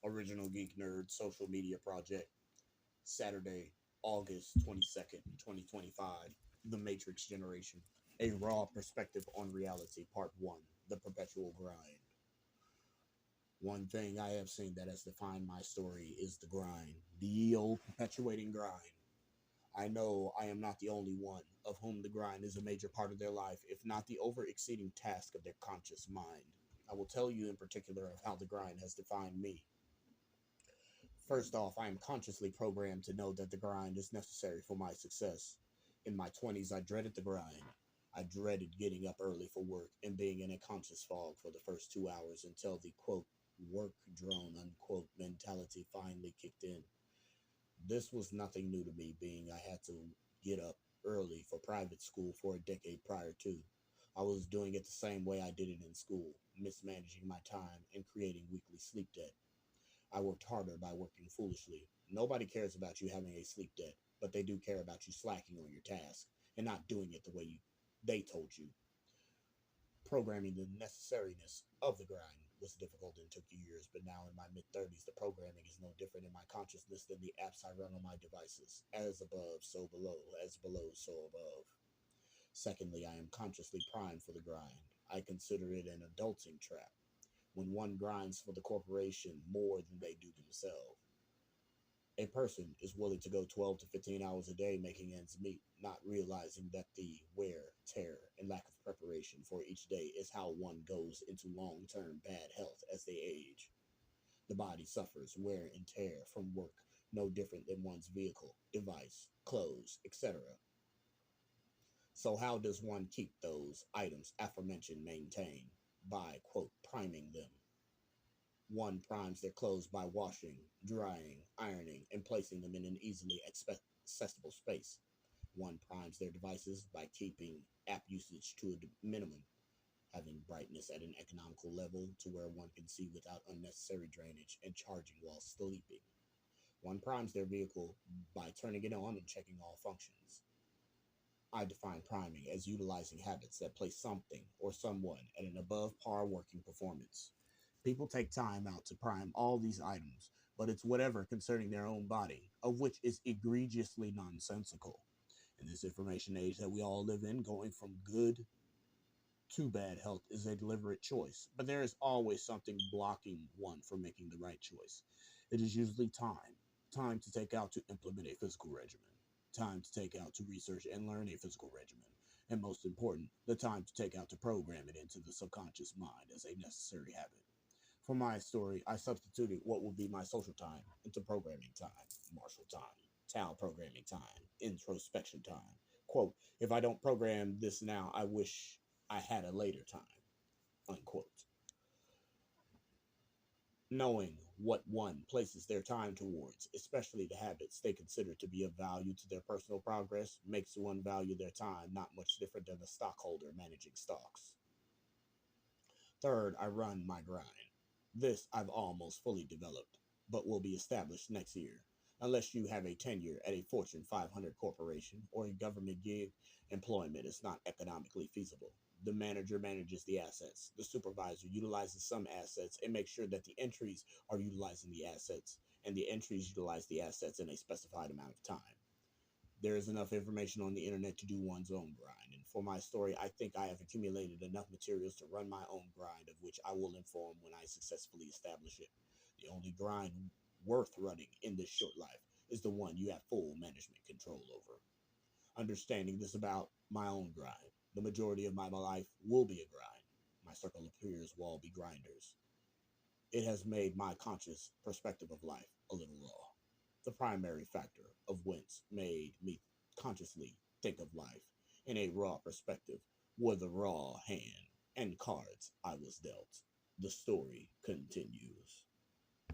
Original Geek Nerd Social Media Project, Saturday, August 22nd, 2025. The Matrix Generation. A Raw Perspective on Reality, Part 1. The Perpetual Grind. One thing I have seen that has defined my story is the grind. The old perpetuating grind. I know I am not the only one of whom the grind is a major part of their life, if not the over exceeding task of their conscious mind. I will tell you in particular of how the grind has defined me. First off, I am consciously programmed to know that the grind is necessary for my success. In my 20s, I dreaded the grind. I dreaded getting up early for work and being in a conscious fog for the first 2 hours until the quote, work drone, unquote, mentality finally kicked in. This was nothing new to me, being I had to get up early for private school for a decade prior to. I was doing it the same way I did it in school, mismanaging my time and creating weekly sleep debt. I worked harder by working foolishly. Nobody cares about you having a sleep debt, but they do care about you slacking on your task and not doing it the way they told you. Programming the necessariness of the grind was difficult and took years, but now in my mid 30s, the programming is no different in my consciousness than the apps I run on my devices. As above, so below. As below, so above. Secondly, I am consciously primed for the grind. I consider it an adulting trap when one grinds for the corporation more than they do themselves. A person is willing to go 12 to 15 hours a day making ends meet, not realizing that the wear, tear, and lack of preparation for each day is how one goes into long term bad health as they age. The body suffers wear and tear from work, no different than one's vehicle, device, clothes, etc. So, how does one keep those items aforementioned maintained? By, quote, priming them. One primes their clothes by washing, drying, ironing, and placing them in an easily accessible space. One primes their devices by keeping app usage to a minimum, having brightness at an economical level to where one can see without unnecessary drainage, and charging while sleeping. One primes their vehicle by turning it on and checking all functions. I define priming as utilizing habits that place something or someone at an above par working performance. People take time out to prime all these items, but it's whatever concerning their own body, of which is egregiously nonsensical. In this information age that we all live in, going from good to bad health is a deliberate choice, but there is always something blocking one from making the right choice. It is usually time. Time to take out to implement a physical regimen. Time to take out to research and learn a physical regimen. And most important, the time to take out to program it into the subconscious mind as a necessary habit. For my story, I substituted what would be my social time into programming time, martial time, Tao programming time, introspection time. Quote, if I don't program this now, I wish I had a later time, unquote. Knowing what one places their time towards, especially the habits they consider to be of value to their personal progress, makes one value their time not much different than a stockholder managing stocks. Third, I run my grind. This I've almost fully developed, but will be established next year. Unless you have a tenure at a Fortune 500 corporation or a government gig, employment is not economically feasible. The manager manages the assets. The supervisor utilizes some assets and makes sure that the entries are utilizing the assets, and the entries utilize the assets in a specified amount of time. There is enough information on the internet to do one's own grind. And for my story, I think I have accumulated enough materials to run my own grind, of which I will inform when I successfully establish it. The only grind worth running in this short life is the one you have full management control over. Understanding this about my own grind, the majority of my life will be a grind. My circle of peers will all be grinders. It has made my conscious perspective of life a little raw. The primary factor of whence made me consciously think of life in a raw perspective were the raw hand and cards I was dealt. The story continues.